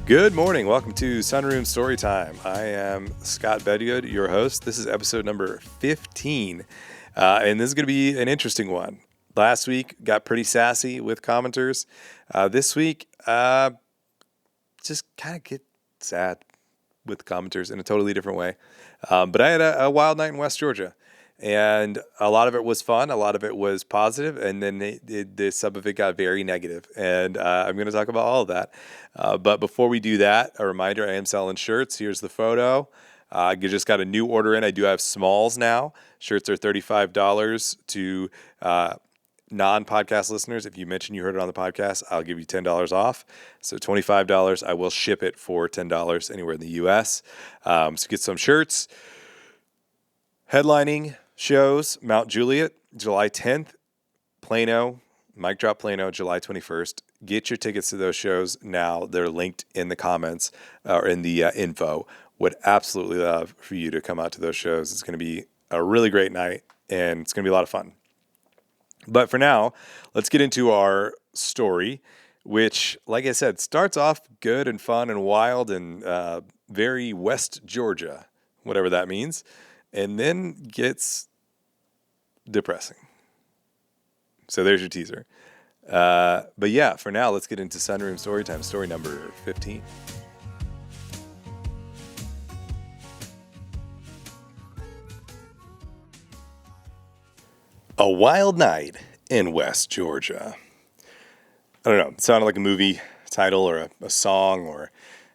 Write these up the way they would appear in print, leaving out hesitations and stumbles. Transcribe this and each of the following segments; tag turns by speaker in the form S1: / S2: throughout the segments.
S1: Good morning. Welcome to Sunroom Storytime. I am Scott Bedgood, your host. This is episode number 15, and this is going to be an interesting one. Last week, got pretty sassy with commenters. This week, just kind of get sad with commenters in a totally different way. But I had a wild night in West Georgia, and a lot of it was fun. A lot of it was positive, and then some of it got very negative. And I'm going to talk about all of that. But before we do that, a reminder, I am selling shirts. Here's the photo. I just got a new order in. I do have smalls now. Shirts are $35 to non-podcast listeners. If you mention you heard it on the podcast, I'll give you $10 off. So $25. I will ship it for $10 anywhere in the U.S. So get some shirts. Headlining shows, Mount Juliet, July 10th. Plano, Mic Drop Plano, July 21st. Get your tickets to those shows now. They're linked in the comments or in the info. Would absolutely love for you to come out to those shows. It's going to be a really great night, and it's going to be a lot of fun. But for now, let's get into our story, which, like I said, starts off good and fun and wild and very West Georgia, whatever that means, and then gets depressing. So there's your teaser. But yeah, for now, let's get into Sunroom Storytime, story number 15. A wild night in West Georgia. I don't know. It sounded like a movie title or a song or,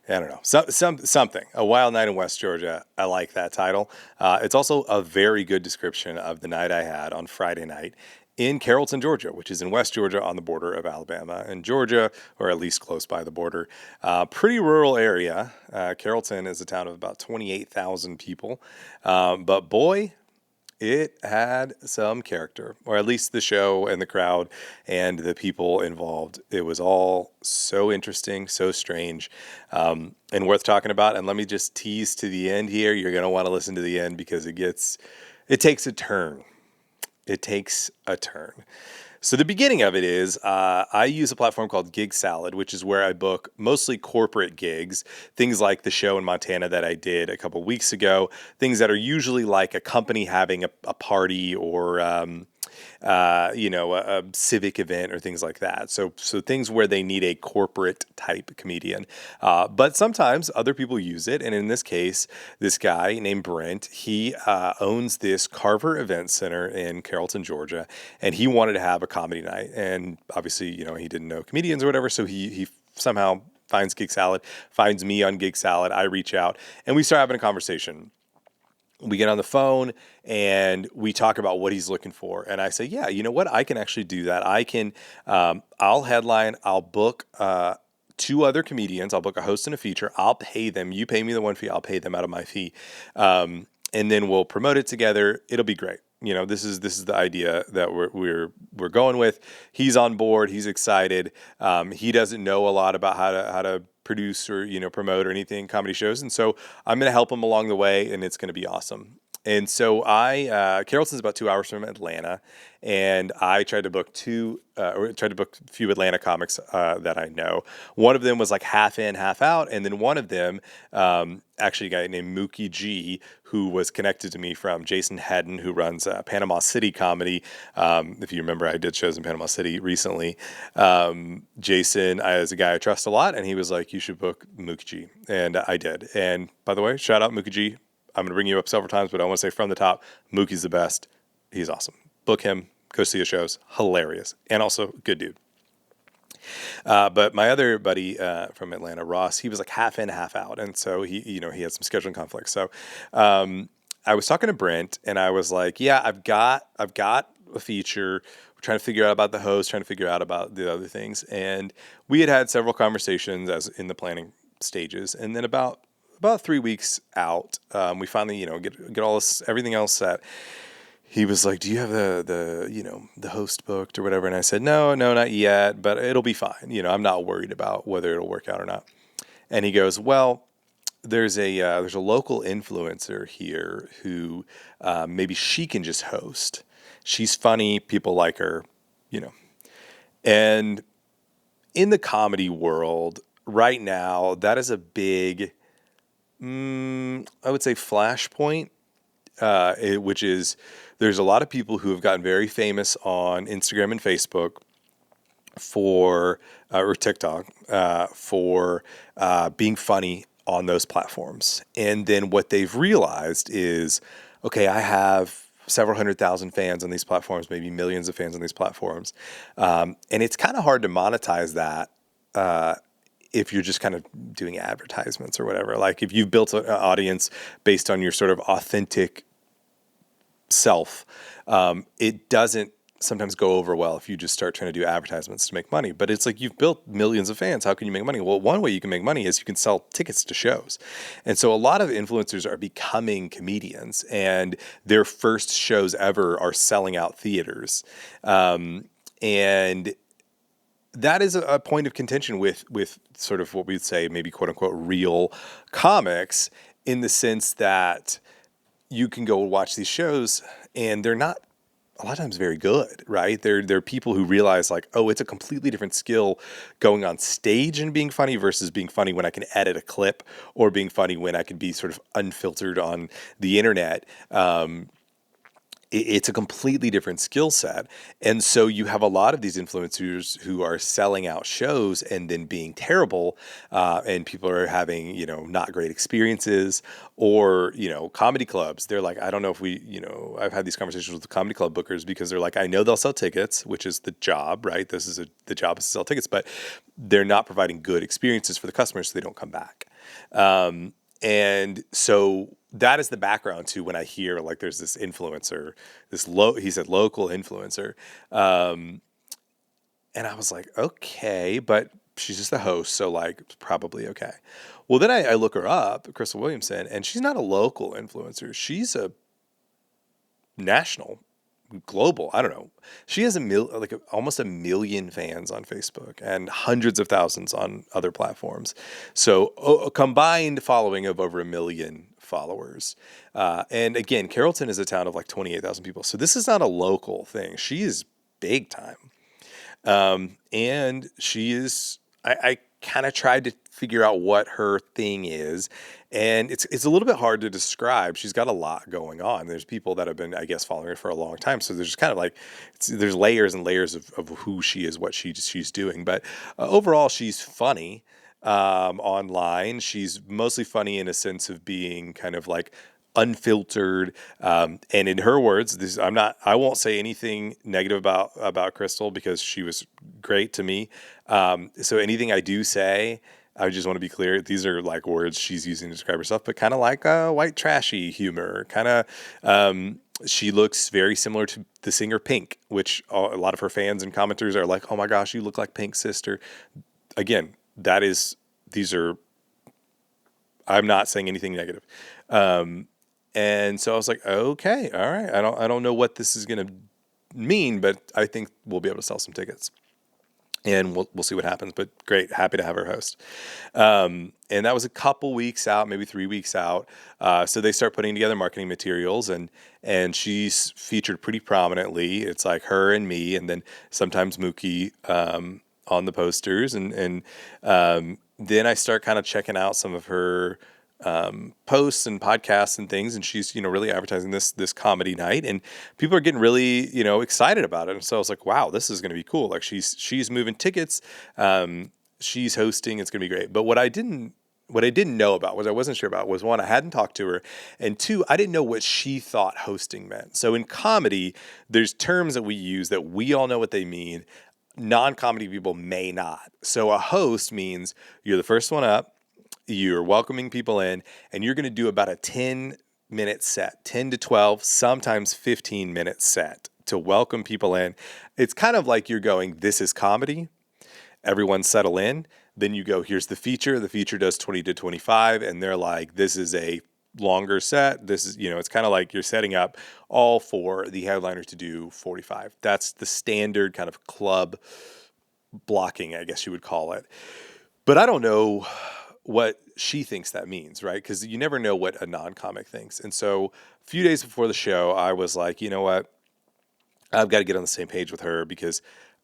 S1: I don't know, something. A wild night in West Georgia. I like that title. It's also a very good description of the night I had on Friday night in Carrollton, Georgia, which is in West Georgia on the border of Alabama and Georgia, or at least close by the border. Pretty rural area. Carrollton is a town of about 28,000 people. But boy, it had some character, or at least the show and the crowd and the people involved. It was all so interesting, so strange, and worth talking about. And let me just tease to the end here. You're going to want to listen to the end because it takes a turn. It takes a turn. So the beginning of it is I use a platform called Gig Salad, which is where I book mostly corporate gigs, things like the show in Montana that I did a couple weeks ago, things that are usually like a company having a party or a civic event or things like that. So things where they need a corporate type comedian. But sometimes other people use it. And in this case, this guy named Brent, he owns this Carver Event Center in Carrollton, Georgia. And he wanted to have a comedy night. And obviously, he didn't know comedians or whatever. So he somehow finds Gig Salad, finds me on Gig Salad. I reach out and we start having a conversation. We get on the phone and we talk about what he's looking for. And I say, yeah, you know what? I can actually do that. I can, I'll headline, I'll book two other comedians. I'll book a host and a feature. I'll pay them. You pay me the one fee. I'll pay them out of my fee. And then we'll promote it together. It'll be great. This is the idea that we're going with. He's on board. He's excited. He doesn't know a lot about how to produce or promote or anything comedy shows, and so I'm going to help him along the way, and it's going to be awesome. And so Carrollton's about 2 hours from Atlanta, and I tried to book a few Atlanta comics that I know. One of them was like half in, half out, and then one of them, actually a guy named Mookie G, who was connected to me from Jason Hedden, who runs Panama City Comedy. If you remember, I did shows in Panama City recently. Jason is a guy I trust a lot, and he was like, you should book Mookie G, and I did. And by the way, shout out Mookie G. I'm going to bring you up several times, but I want to say from the top, Mookie's the best. He's awesome. Book him. Go see his shows. Hilarious. And also good dude. But my other buddy from Atlanta, Ross, he was like half in, half out. And so he had some scheduling conflicts. So I was talking to Brent and I was like, yeah, I've got a feature. We're trying to figure out about the host, trying to figure out about the other things. And we had several conversations as in the planning stages. And then about 3 weeks out, we finally, get all this, everything else set. He was like, do you have the host booked or whatever? And I said, no, not yet, but it'll be fine. I'm not worried about whether it'll work out or not. And he goes, well, there's a local influencer here who maybe she can just host. She's funny. People like her, And in the comedy world, right now, that is a big, I would say, flashpoint, which is there's a lot of people who have gotten very famous on Instagram and Facebook for, or TikTok, for being funny on those platforms. And then what they've realized is, okay, I have several 100,000 fans on these platforms, maybe millions of fans on these platforms. And it's kind of hard to monetize that if you're just kind of doing advertisements or whatever. Like if you've built an audience based on your sort of authentic self, it doesn't sometimes go over well if you just start trying to do advertisements to make money. But it's like you've built millions of fans. How can you make money? Well, one way you can make money is you can sell tickets to shows. And so a lot of influencers are becoming comedians, and their first shows ever are selling out theaters. And that is a point of contention with sort of what we'd say maybe quote unquote real comics, in the sense that you can go watch these shows and they're not a lot of times very good, right? They're people who realize like, oh, it's a completely different skill going on stage and being funny versus being funny when I can edit a clip, or being funny when I can be sort of unfiltered on the internet. It's a completely different skill set. And so you have a lot of these influencers who are selling out shows and then being terrible, and people are having, not great experiences. Or, comedy clubs. They're like, I don't know if I've had these conversations with the comedy club bookers, because they're like, I know they'll sell tickets, which is the job, right? The job is to sell tickets, but they're not providing good experiences for the customers, so they don't come back. And so that is the background to when I hear like there's this influencer, he said local influencer. And I was like, okay, but she's just the host, so like probably okay. Well, then I look her up, Crystal Williamson, and she's not a local influencer. She's a national, global. I don't know. She has almost a million fans on Facebook and hundreds of thousands on other platforms. So a combined following of over 1 million followers. And again, Carrollton is a town of like 28,000 people. So this is not a local thing. She is big time. And she is, I kind of tried to figure out what her thing is, and it's a little bit hard to describe. She's got a lot going on. There's people that have been, I guess, following her for a long time. So there's just kind of like, there's layers and layers of who she is, what she's doing. But overall, she's funny. Online, she's mostly funny in a sense of being kind of like unfiltered, and in her words, I won't say anything negative about Crystal, because she was great to me. So anything I do say, I just want to be clear, these are like words she's using to describe herself, but kind of like white trashy humor, kind of. She looks very similar to the singer Pink, which a lot of her fans and commenters are like, oh my gosh, you look like Pink's sister. Again, I'm not saying anything negative. And so I was like, okay, all right. I don't know what this is going to mean, but I think we'll be able to sell some tickets, and we'll see what happens. But great, happy to have her host. And that was a couple weeks out, maybe 3 weeks out. So they start putting together marketing materials, and she's featured pretty prominently. It's like her and me, and then sometimes Mookie on the posters, and then I start kind of checking out some of her posts and podcasts and things, and she's really advertising this comedy night, and people are getting really excited about it. And so I was like, wow, this is going to be cool. Like she's moving tickets, she's hosting, it's going to be great. But what I didn't know about, what I wasn't sure about, was one, I hadn't talked to her, and two, I didn't know what she thought hosting meant. So in comedy, there's terms that we use that we all know what they mean. Non-comedy people may not. So a host means you're the first one up, you're welcoming people in, and you're going to do about a 10-minute set, 10 to 12, sometimes 15-minute set to welcome people in. It's kind of like you're going, this is comedy, everyone settle in. Then you go, here's the feature. The feature does 20 to 25, and they're like, this is a longer set. This is, it's kind of like you're setting up all for the headliner to do 45. That's the standard kind of club blocking, I guess you would call it. But I don't know what she thinks that means, right? Because you never know what a non-comic thinks. And so a few days before the show, I was like, you know what? I've got to get on the same page with her, because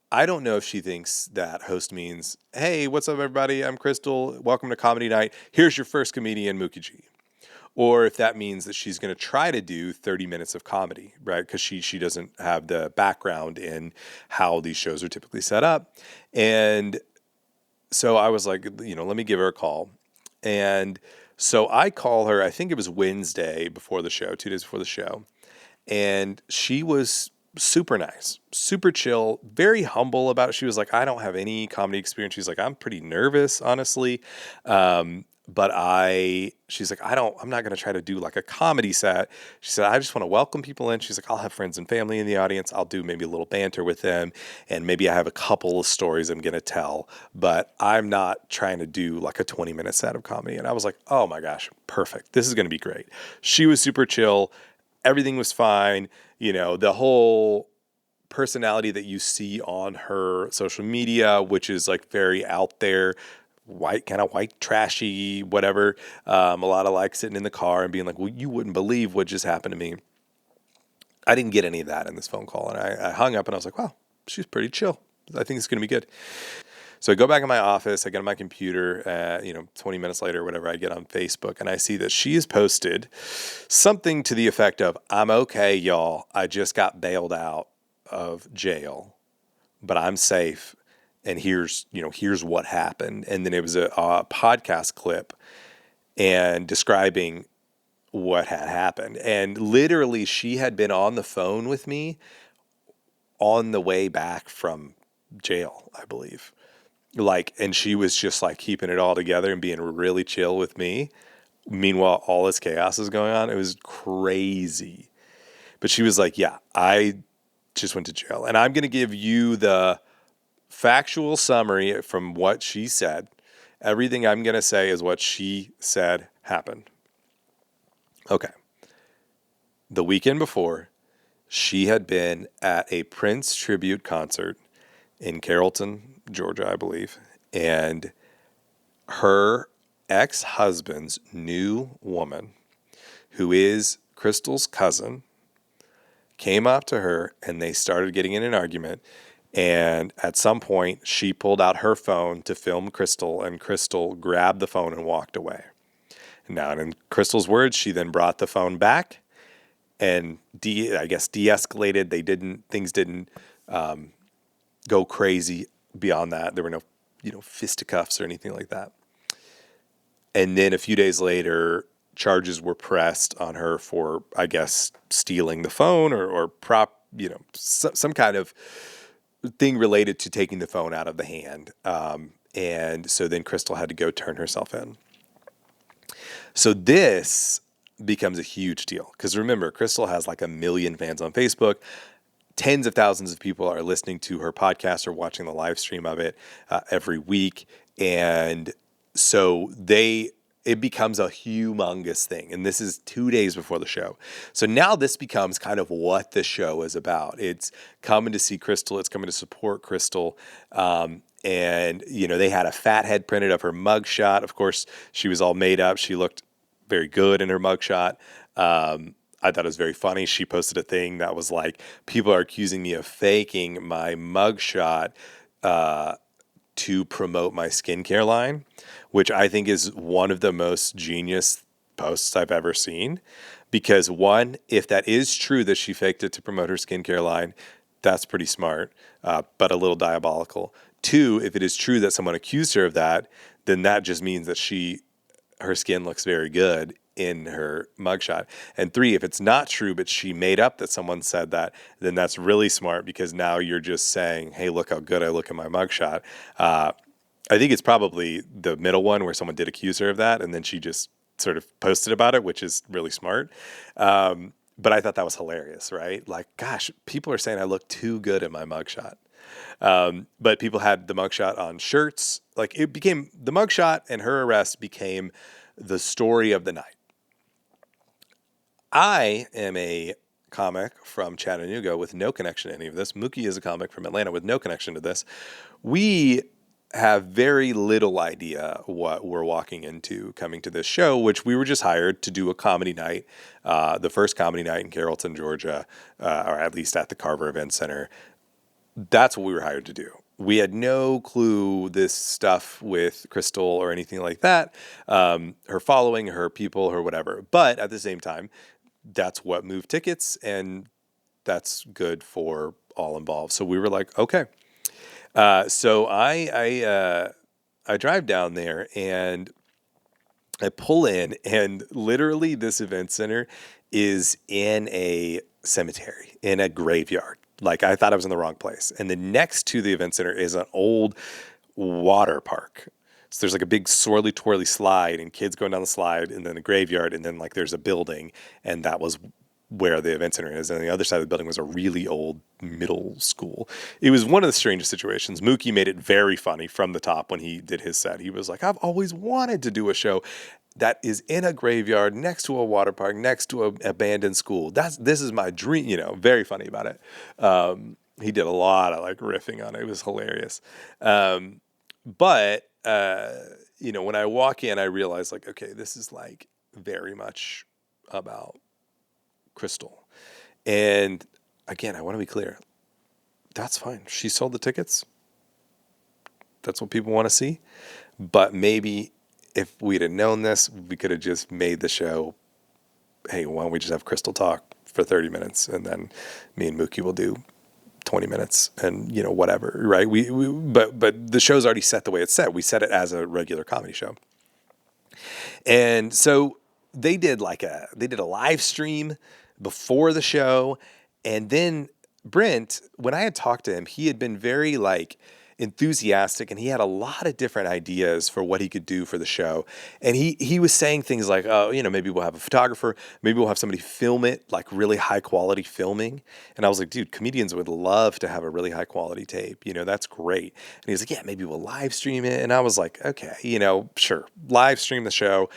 S1: I don't know if she thinks that host means, hey, what's up, everybody? I'm Crystal. Welcome to Comedy Night. Here's your first comedian, Mookie G. Or if that means that she's going to try to do 30 minutes of comedy, right? Because she doesn't have the background in how these shows are typically set up. And so I was like, let me give her a call. And so I call her, I think it was Wednesday before the show, 2 days before the show. And she was super nice, super chill, very humble about it. She was like, I don't have any comedy experience. She's like, I'm pretty nervous, honestly. But she's like, I'm not going to try to do like a comedy set. She said, I just want to welcome people in. She's like, I'll have friends and family in the audience. I'll do maybe a little banter with them. And maybe I have a couple of stories I'm going to tell, but I'm not trying to do like a 20-minute set of comedy. And I was like, oh my gosh, perfect. This is going to be great. She was super chill. Everything was fine. The whole personality that you see on her social media, which is like very out there, kind of white, trashy, whatever. A lot of like sitting in the car and being like, well, you wouldn't believe what just happened to me. I didn't get any of that in this phone call. And I hung up and I was like, wow, she's pretty chill. I think it's going to be good. So I go back in my office, I get on my computer, 20 minutes later, whatever, I get on Facebook and I see that she has posted something to the effect of, I'm okay, y'all. I just got bailed out of jail, but I'm safe. And here's what happened. And then it was a podcast clip and describing what had happened. And literally she had been on the phone with me on the way back from jail, I believe. And she was just like keeping it all together and being really chill with me. Meanwhile, all this chaos is going on. It was crazy. But she was like, yeah, I just went to jail. And I'm going to give you the factual summary from what she said. Everything I'm going to say is what she said happened. Okay. The weekend before, she had been at a Prince tribute concert in Carrollton, Georgia, I believe. And her ex-husband's new woman, who is Crystal's cousin, came up to her and they started getting in an argument. And at some point, she pulled out her phone to film Crystal, and Crystal grabbed the phone and walked away. Now, in Crystal's words, she then brought the phone back and de-escalated. Things didn't go crazy beyond that. There were no, fisticuffs or anything like that. And then a few days later, charges were pressed on her for, I guess, stealing the phone or some kind of thing related to taking the phone out of the hand. And so then Crystal had to go turn herself in. So this becomes a huge deal because remember, Crystal has like 1 million fans on Facebook. Tens of thousands of people are listening to her podcast or watching the live stream of it every week. And so it becomes a humongous thing. And this is 2 days before the show. So now this becomes kind of what the show is about. It's coming to see Crystal. It's coming to support Crystal. And, they had a fat head printed of her mugshot. Of course, she was all made up. She looked very good in her mugshot. I thought it was very funny. She posted a thing that was like, people are accusing me of faking my mugshot to promote my skincare line, which I think is one of the most genius posts I've ever seen. Because one, if that is true that she faked it to promote her skincare line, that's pretty smart, but a little diabolical. Two, if it is true that someone accused her of that, then that just means that her skin looks very good in her mugshot. And three, if it's not true, but she made up that someone said that, then that's really smart because now you're just saying, hey, look how good I look in my mugshot. I think it's probably the middle one where someone did accuse her of that, and then she just sort of posted about it, which is really smart. But I thought that was hilarious, right? Like, gosh, people are saying I look too good in my mugshot. But people had the mugshot on shirts. Like the mugshot and her arrest became the story of the night. I am a comic from Chattanooga with no connection to any of this. Mookie is a comic from Atlanta with no connection to this. We have very little idea what we're walking into coming to this show, which we were just hired to do a comedy night, the first comedy night in Carrollton, Georgia, or at least at the Carver Event Center. That's what we were hired to do. We had no clue this stuff with Crystal or anything like that, her following, her people, her whatever. But at the same time, that's what moved tickets, and that's good for all involved. So we were like, okay. So I drive down there and I pull in, and literally this event center is in a cemetery, in a graveyard. Like I thought I was in the wrong place. And then next to the event center is an old water park. So there's like a big swirly twirly slide and kids going down the slide, and then a graveyard, and then like there's a building, and that was where the event center is. And the other side of the building was a really old middle school. It was one of the strangest situations. Mookie made it very funny from the top when he did his set. He was like, I've always wanted to do a show that is in a graveyard next to a water park, next to an abandoned school. This is my dream, very funny about it. He did a lot of like riffing on it. It was hilarious. But when I walk in, I realize like, okay, this is like very much about Crystal. And again, I want to be clear. That's fine. She sold the tickets. That's what people want to see. But maybe if we'd have known this, we could have just made the show, hey, why don't we just have Crystal talk for 30 minutes and then me and Mookie will do 20 minutes and, whatever, right? But the show's already set the way it's set. We set it as a regular comedy show. And so they did a live stream before the show. And then Brent, when I had talked to him, he had been very enthusiastic, and he had a lot of different ideas for what he could do for the show. And he was saying things like, oh, maybe we'll have a photographer, maybe we'll have somebody film it, like really high quality filming. And I was like, dude, comedians would love to have a really high quality tape. That's great. And he was like, yeah, maybe we'll live stream it. And I was like, okay, sure, live stream the show.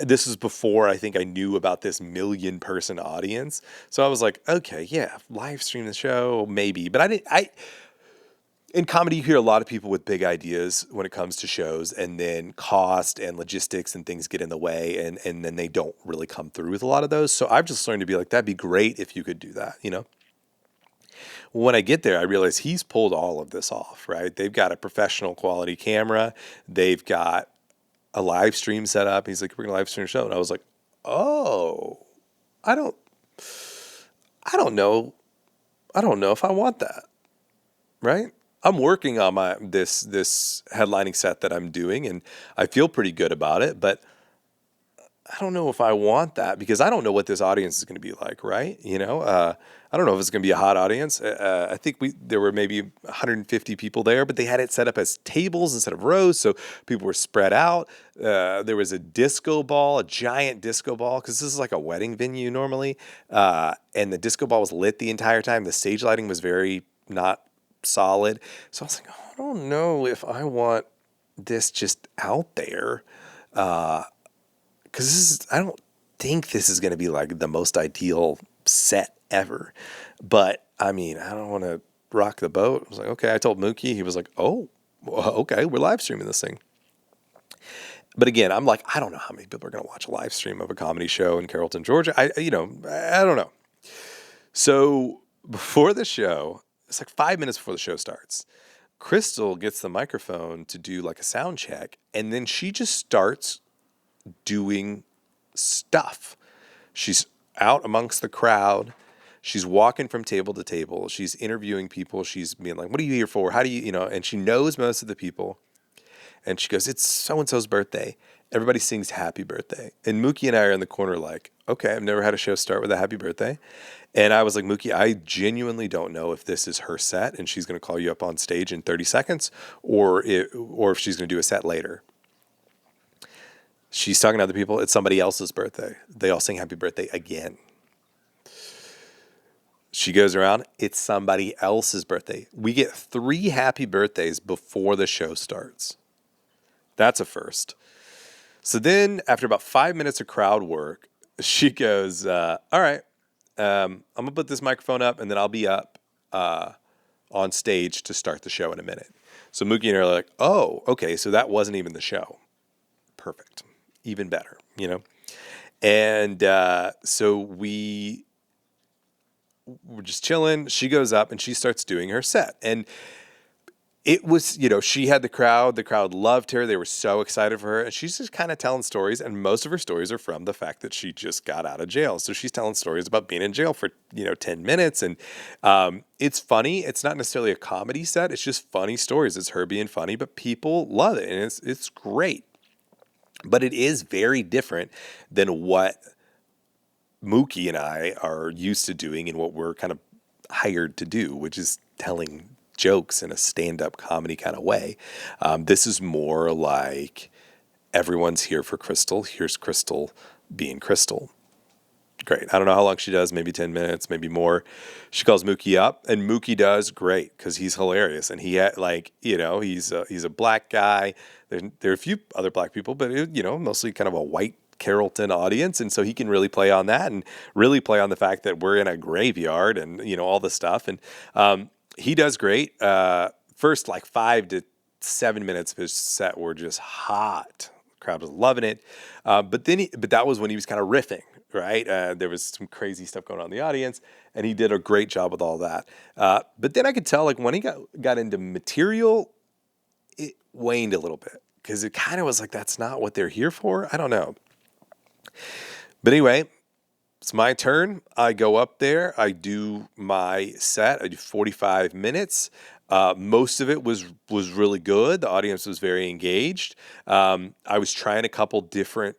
S1: This was before I think I knew about this 1 million person audience. So I was like, okay, yeah, live stream the show, maybe. But in comedy, you hear a lot of people with big ideas when it comes to shows, and then cost and logistics and things get in the way, and then they don't really come through with a lot of those. So I've just learned to be like, that'd be great if you could do that, When I get there, I realize he's pulled all of this off, right? They've got a professional quality camera. They've got a live stream set up. He's like, we're going to live stream a show. And I was like, oh, I don't know. I don't know if I want that, right? I'm working on this headlining set that I'm doing, and I feel pretty good about it, but I don't know if I want that because I don't know what this audience is going to be like, right? I don't know if it's going to be a hot audience. I think there were maybe 150 people there, but they had it set up as tables instead of rows, so people were spread out. There was a disco ball, a giant disco ball, because this is like a wedding venue normally, and the disco ball was lit the entire time. The stage lighting was very not solid. So I was like, oh, I don't know if I want this just out there. Because I don't think this is going to be like the most ideal set ever. But I mean, I don't want to rock the boat. I was like, okay. I told Mookie. He was like, oh, okay, we're live streaming this thing. But again, I'm like, I don't know how many people are going to watch a live stream of a comedy show in Carrollton, Georgia. I don't know. So before the show, it's like 5 minutes before the show starts, Crystal gets the microphone to do like a sound check, and then she just starts doing stuff. She's out amongst the crowd. She's walking from table to table. She's interviewing people. She's being like, what are you here for? How do you, and she knows most of the people. And she goes, it's so-and-so's birthday. Everybody sings happy birthday. And Mookie and I are in the corner like, okay, I've never had a show start with a happy birthday. And I was like, Mookie, I genuinely don't know if this is her set and she's going to call you up on stage in 30 seconds or if she's going to do a set later. She's talking to other people. It's somebody else's birthday. They all sing happy birthday again. She goes around. It's somebody else's birthday. We get 3 happy birthdays before the show starts. That's a first. So then after about 5 minutes of crowd work, she goes, all right, I'm going to put this microphone up and then I'll be up on stage to start the show in a minute. So Mookie and I are like, oh, okay, so that wasn't even the show. Perfect. Even better, And so we we're just chilling. She goes up and she starts doing her set. And it was, she had the crowd. The crowd loved her. They were so excited for her. And she's just kind of telling stories. And most of her stories are from the fact that she just got out of jail. So she's telling stories about being in jail for, 10 minutes. And it's funny. It's not necessarily a comedy set. It's just funny stories. It's her being funny, but people love it. And it's great. But it is very different than what Mookie and I are used to doing and what we're kind of hired to do, which is telling jokes in a stand-up comedy kind of way. This is more like everyone's here for Crystal. Here's Crystal being Crystal. Great. I don't know how long she does, maybe 10 minutes, maybe more. She calls Mookie up, and Mookie does great because he's hilarious. And he had, he's a black guy. There are a few other black people, but, mostly kind of a white Carrollton audience. And so he can really play on that and really play on the fact that we're in a graveyard and, all the stuff. And he does great. First, 5 to 7 minutes of his set were just hot. The crowd was loving it. But that was when he was kind of riffing, right? There was some crazy stuff going on in the audience, and he did a great job with all that. But then I could tell, when he got into material, it waned a little bit because it kind of was like, that's not what they're here for. I don't know. But anyway, it's my turn. I go up there. I do my set. I do 45 minutes. Most of it was really good. The audience was very engaged. I was trying a couple different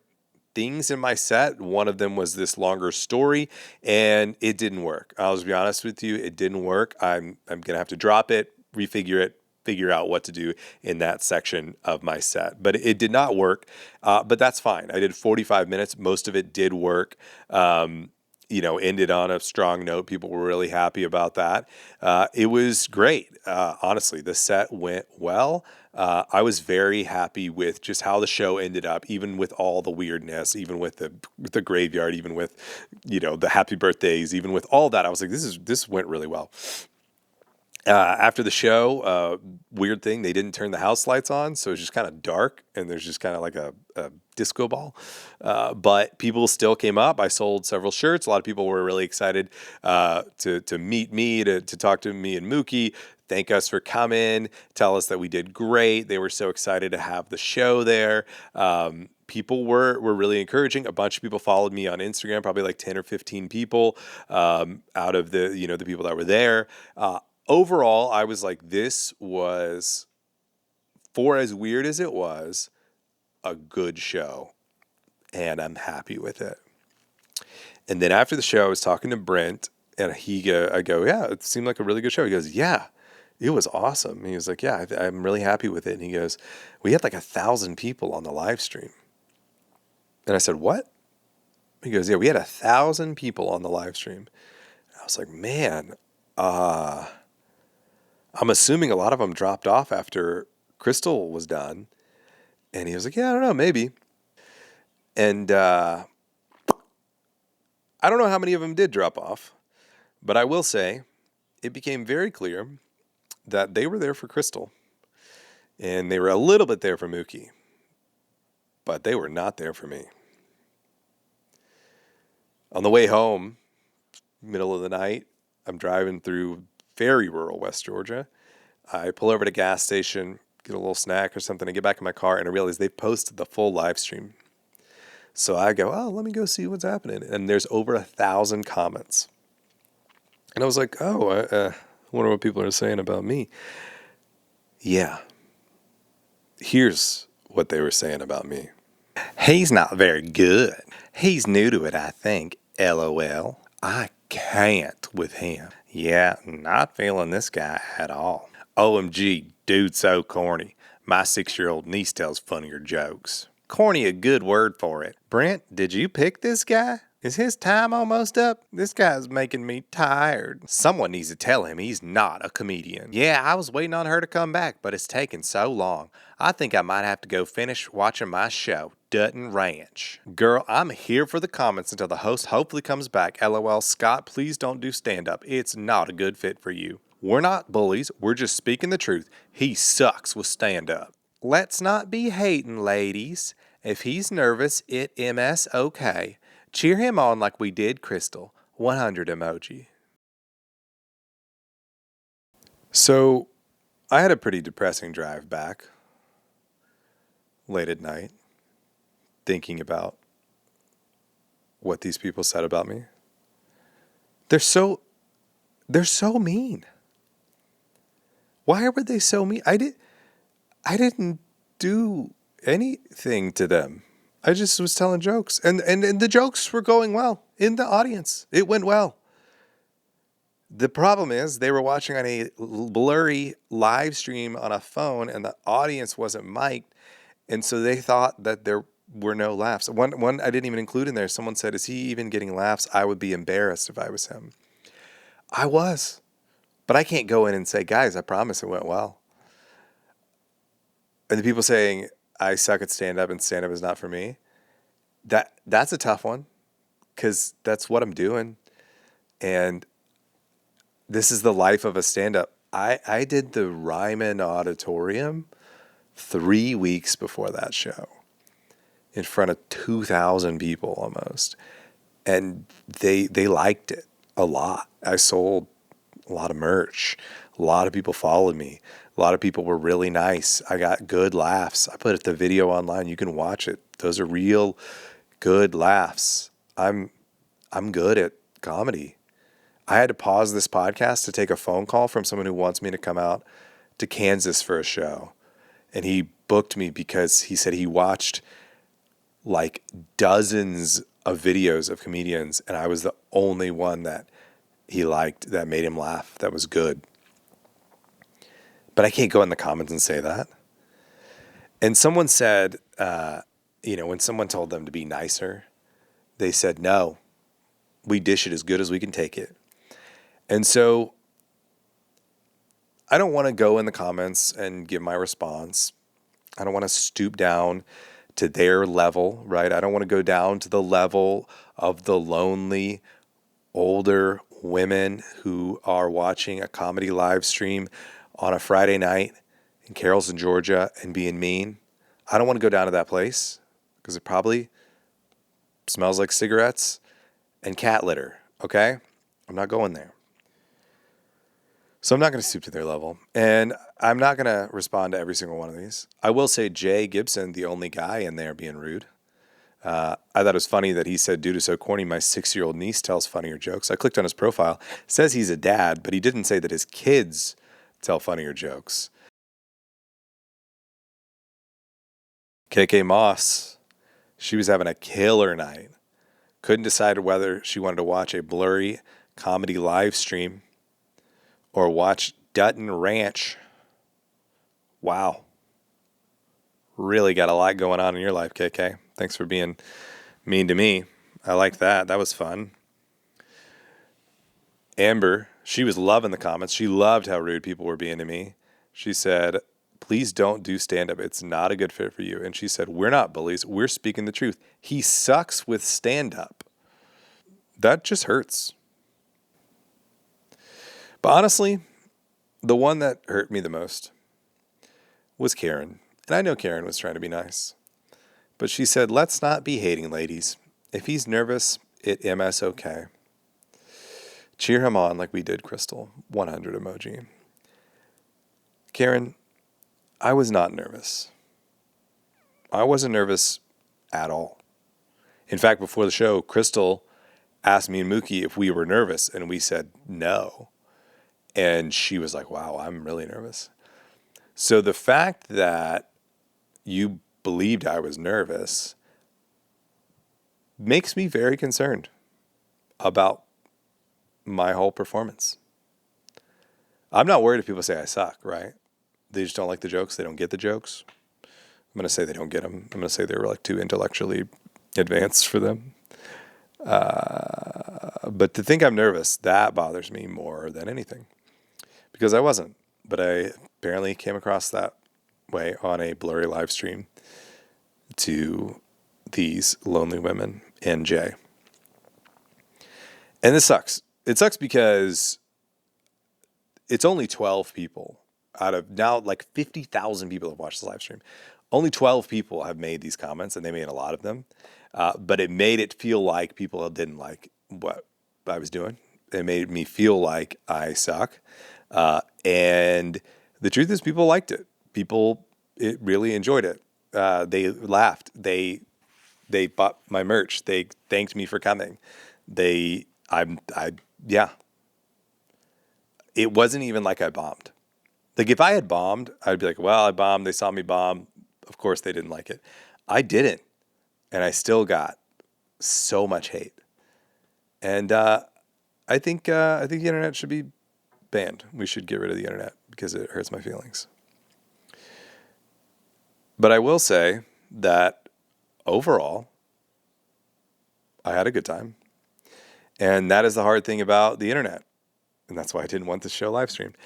S1: things in my set. One of them was this longer story, and it didn't work. I'll just be honest with you. It didn't work. I'm going to have to drop it, refigure it, figure out what to do in that section of my set. But it did not work, but that's fine. I did 45 minutes. Most of it did work. Ended on a strong note. People were really happy about that. It was great. Honestly, the set went well. I was very happy with just how the show ended up, even with all the weirdness, even with the graveyard, even with, the happy birthdays, even with all that. I was like, this went really well. After the show, weird thing, they didn't turn the house lights on, so it's just kind of dark, and there's just kind of like a disco ball. But people still came up. I sold several shirts. A lot of people were really excited to meet me, to talk to me and Mookie, thank us for coming, tell us that we did great. They were so excited to have the show there. People were really encouraging. A bunch of people followed me on Instagram, probably 10 or 15 people out of the people that were there. Overall, I was like, this was, for as weird as it was, a good show, and I'm happy with it. And then after the show, I was talking to Brent, and I go, yeah, it seemed like a really good show. He goes, yeah, it was awesome. And he was like, yeah, I'm really happy with it. And he goes, we had 1,000 people on the live stream. And I said, what? He goes, yeah, we had 1,000 people on the live stream. And I was like, man, I'm assuming a lot of them dropped off after Crystal was done. And he was like, yeah, I don't know, maybe. And I don't know how many of them did drop off, but I will say it became very clear that they were there for Crystal. And they were a little bit there for Mookie, but they were not there for me. On the way home, middle of the night, I'm driving through very rural West Georgia. I pull over to a gas station, get a little snack or something, and get back in my car, and I realize they've posted the full live stream. So I go, oh, let me go see what's happening. And there's over 1,000 comments. And I was like, oh, I wonder what people are saying about me. Yeah. Here's what they were saying about me. He's not very good. He's new to it, I think. LOL. I can't with him. Yeah, not feeling this guy at all. OMG, dude so corny. My 6-year-old niece tells funnier jokes. Corny a good word for it. Brent, did you pick this guy? Is his time almost up? This guy's making me tired. Someone needs to tell him he's not a comedian. Yeah, I was waiting on her to come back, but it's taken so long. I think I might have to go finish watching my show, Dutton Ranch. Girl, I'm here for the comments until the host hopefully comes back. LOL, Scott, please don't do stand-up. It's not a good fit for you. We're not bullies. We're just speaking the truth. He sucks with stand-up. Let's not be hating, ladies. If he's nervous, it MS okay. Cheer him on like we did Crystal. 100 emoji. So I had a pretty depressing drive back late at night, thinking about what these people said about me. They're so they're so mean. Why were they so mean? I didn't do anything to them. I just was telling jokes, and the jokes were going well in the audience. It went well. The problem is they were watching on a blurry live stream on a phone, and the audience wasn't mic'd, and so they thought that there were no laughs. One I didn't even include in there. Someone said, "Is he even getting laughs?" I would be embarrassed if I was him. I was, but I can't go in and say, "Guys, I promise it went well." And the people saying I suck at stand up and stand up is not for me. That's a tough one because that's what I'm doing, and this is the life of a stand up. I did the Ryman Auditorium 3 weeks before that show in front of 2,000 people almost. And they liked it a lot. I sold a lot of merch. A lot of people followed me. A lot of people were really nice. I got good laughs. I put the video online. You can watch it. Those are real good laughs. I'm good at comedy. I had to pause this podcast to take a phone call from someone who wants me to come out to Kansas for a show. And he booked me because he said he watched like dozens of videos of comedians, and I was the only one that he liked that made him laugh. That was good. But I can't go in the comments and say that. And someone said, when someone told them to be nicer, they said, no, we dish it as good as we can take it. And so I don't want to go in the comments and give my response. I don't want to stoop down to their level, right? I don't want to go down to the level of the lonely, older women who are watching a comedy live stream on a Friday night in Carrollton, Georgia, and being mean. I don't want to go down to that place because it probably smells like cigarettes and cat litter, okay? I'm not going there. So I'm not going to stoop to their level, and I'm not going to respond to every single one of these. I will say Jay Gibson, the only guy in there being rude. I thought it was funny that he said, "Dude is so corny, my 6-year-old niece tells funnier jokes." I clicked on his profile. It says he's a dad, but he didn't say that his kids tell funnier jokes. KK Moss, she was having a killer night. Couldn't decide whether she wanted to watch a blurry comedy live stream or watch Dutton Ranch. Wow. Really got a lot going on in your life, KK. Thanks for being mean to me. I like that. That was fun. Amber, she was loving the comments. She loved how rude people were being to me. She said, "Please don't do stand-up. It's not a good fit for you." And she said, "We're not bullies. We're speaking the truth. He sucks with stand-up." That just hurts. But honestly, the one that hurt me the most was Karen. And I know Karen was trying to be nice. But she said, "Let's not be hating, ladies. If he's nervous, it MS okay. Cheer him on like we did, Crystal." 100 emoji. Karen, I was not nervous. I wasn't nervous at all. In fact, before the show, Crystal asked me and Mookie if we were nervous, and we said no. And she was like, "Wow, I'm really nervous." So the fact that you believed I was nervous makes me very concerned about my whole performance. I'm not worried if people say I suck, right? They just don't like the jokes. They don't get the jokes. I'm going to say they don't get them. I'm going to say they were like too intellectually advanced for them. But to think I'm nervous, that bothers me more than anything. Because I wasn't. But I apparently came across that way on a blurry live stream to these lonely women and Jay. And this sucks. It sucks because it's only 12 people out of now like 50,000 people have watched this live stream. Only 12 people have made these comments, and they made a lot of them. But it made it feel like people didn't like what I was doing. It made me feel like I suck. And the truth is, people liked it. People really enjoyed it. They laughed. They bought my merch. They thanked me for coming. Yeah. It wasn't even like I bombed. Like if I had bombed, I'd be like, well, I bombed. They saw me bomb. Of course, they didn't like it. I didn't, and I still got so much hate. And I think the internet should be banned. We should get rid of the internet because it hurts my feelings. But I will say that overall, I had a good time. And that is the hard thing about the internet. And that's why I didn't want this show live streamed.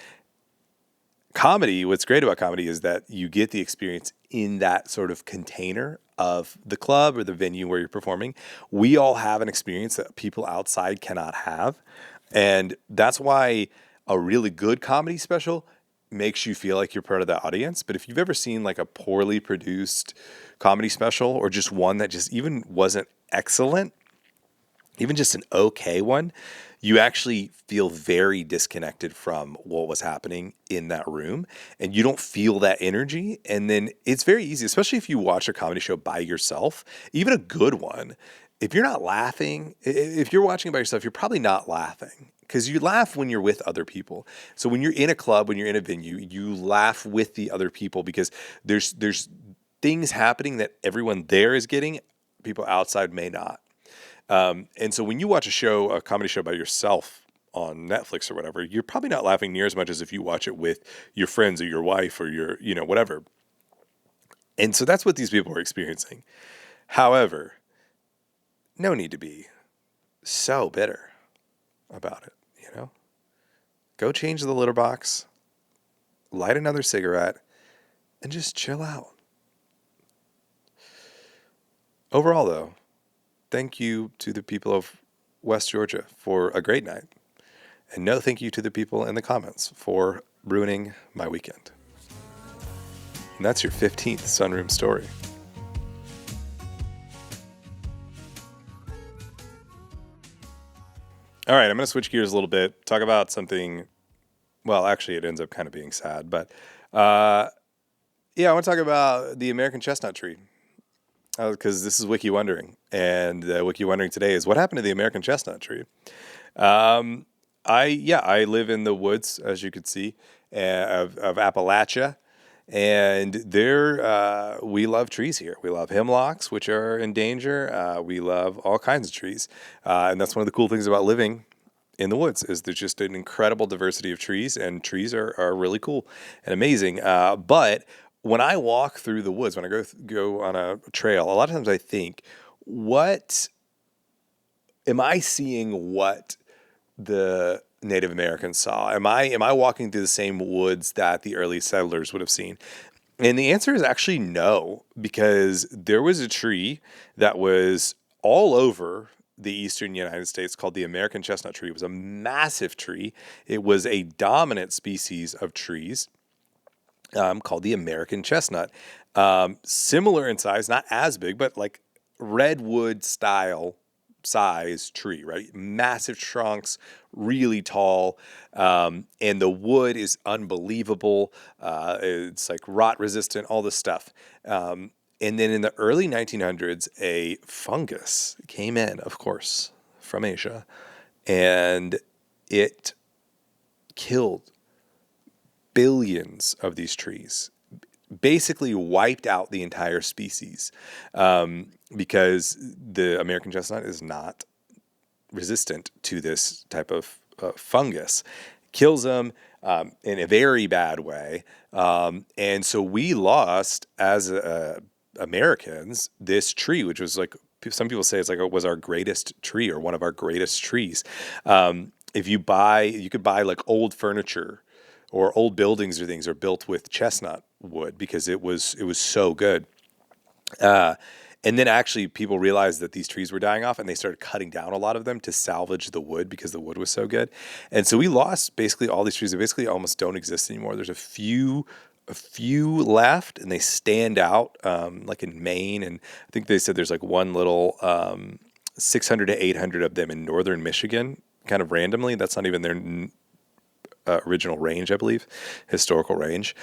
S1: Comedy, what's great about comedy is that you get the experience in that sort of container of the club or the venue where you're performing. We all have an experience that people outside cannot have. And that's why a really good comedy special makes you feel like you're part of the audience. But if you've ever seen like a poorly produced comedy special or just one that just even wasn't excellent, even just an okay one, you actually feel very disconnected from what was happening in that room and you don't feel that energy. And then it's very easy, especially if you watch a comedy show by yourself, even a good one. If you're not laughing, if you're watching by yourself, you're probably not laughing because you laugh when you're with other people. So when you're in a club, when you're in a venue, you laugh with the other people because there's things happening that everyone there is getting, people outside may not. And so when you watch a comedy show by yourself on Netflix or whatever, you're probably not laughing near as much as if you watch it with your friends or your wife or your, whatever. And so that's what these people are experiencing. However, no need to be so bitter about it, Go change the litter box, light another cigarette, and just chill out. Overall, though, thank you to the people of West Georgia for a great night. And no thank you to the people in the comments for ruining my weekend. And that's your 15th Sunroom story. All right, I'm going to switch gears a little bit, talk about something, well, actually it ends up kind of being sad, but I want to talk about the American chestnut tree. Because this is Wiki Wondering, and Wiki Wondering today is what happened to the American chestnut tree. I live in the woods, as you could see, of Appalachia, and there we love trees here. We love hemlocks, which are in danger. We love all kinds of trees, and that's one of the cool things about living in the woods is there's just an incredible diversity of trees, and trees are really cool and amazing. But when I walk through the woods, when I go on a trail, a lot of times I think, what am I seeing? What the Native Americans saw? Am I walking through the same woods that the early settlers would have seen? And the answer is actually no, because there was a tree that was all over the eastern United States called the American chestnut tree. It was a massive tree. It was a dominant species of trees. Called the American chestnut. Similar in size, not as big, but like redwood style size tree, right? Massive trunks, really tall, and the wood is unbelievable. It's like rot resistant, all this stuff. And then in the early 1900s, a fungus came in, of course, from Asia, and it killed billions of these trees, basically wiped out the entire species, because the American chestnut is not resistant to this type of fungus. Kills them in a very bad way. And so we lost, as Americans, this tree, which was like, some people say it's like it was our greatest tree or one of our greatest trees. If you could buy like old furniture or old buildings or things are built with chestnut wood because it was so good. And then actually people realized that these trees were dying off and they started cutting down a lot of them to salvage the wood because the wood was so good. And so we lost basically all these trees. They basically almost don't exist anymore. There's a few left, and they stand out, like in Maine. And I think they said there's like one little 600 to 800 of them in northern Michigan, kind of randomly. That's not even their original range, I believe, historical range.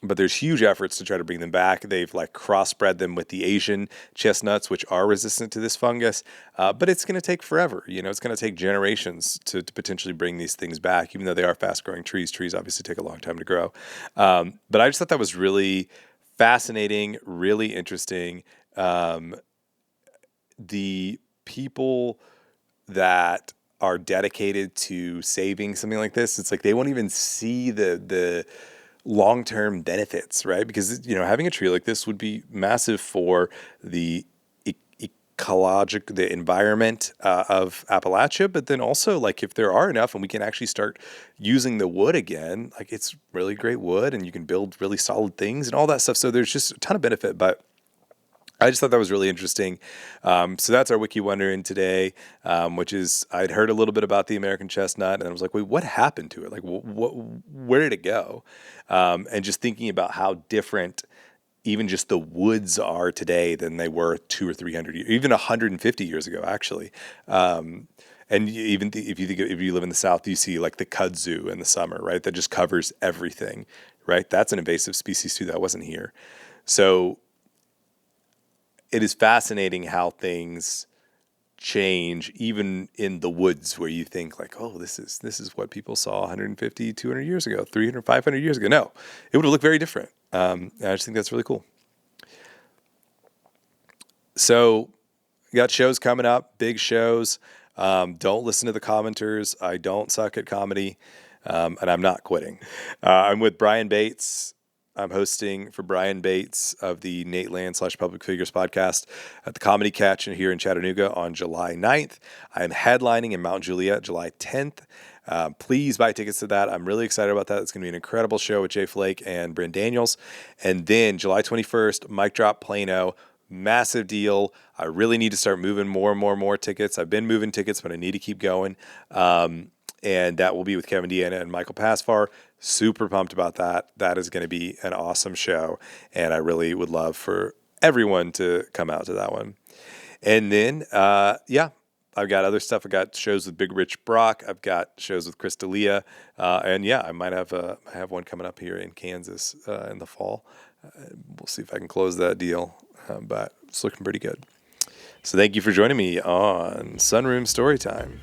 S1: But there's huge efforts to try to bring them back. They've like crossbred them with the Asian chestnuts, which are resistant to this fungus. But it's going to take forever. It's going to take generations to potentially bring these things back, even though they are fast growing trees. Trees obviously take a long time to grow. But I just thought that was really fascinating, really interesting. The people that are dedicated to saving something like this, it's like they won't even see the long-term benefits, right? Because having a tree like this would be massive for the the environment of Appalachia, but then also like if there are enough and we can actually start using the wood again, like it's really great wood and you can build really solid things and all that stuff. So there's just a ton of benefit, but I just thought that was really interesting. So that's our Wiki Wonder in today, which is I'd heard a little bit about the American chestnut, and I was like, wait, what happened to it? Like, where did it go? And just thinking about how different even just the woods are today than they were 200 or 300 years, even 150 years ago, actually. And even if you live in the South, you see like the kudzu in the summer, right? That just covers everything, right? That's an invasive species too. That wasn't here. So it is fascinating how things change even in the woods where you think like, oh, this is what people saw 150, 200 years ago, 300, 500 years ago. No, it would have looked very different. I just think that's really cool. So we got shows coming up, big shows. Don't listen to the commenters. I don't suck at comedy, and I'm not quitting. I'm with Brian Bates. I'm hosting for Brian Bates of the Nate Land / Public Figures podcast at the Comedy Catch here in Chattanooga on July 9th. I'm headlining in Mount Juliet July 10th. Please buy tickets to that. I'm really excited about that. It's going to be an incredible show with Jay Flake and Bryn Daniels. And then July 21st, Mic Drop Plano. Massive deal. I really need to start moving more tickets. I've been moving tickets, but I need to keep going. And that will be with Kevin Deanna and Michael Pasfar. Super pumped about that. That is going to be an awesome show. And I really would love for everyone to come out to that one. And then, I've got other stuff. I've got shows with Big Rich Brock. I've got shows with Chris D'Elia. And I might have one coming up here in Kansas in the fall. We'll see if I can close that deal. But it's looking pretty good. So thank you for joining me on Sunroom Storytime.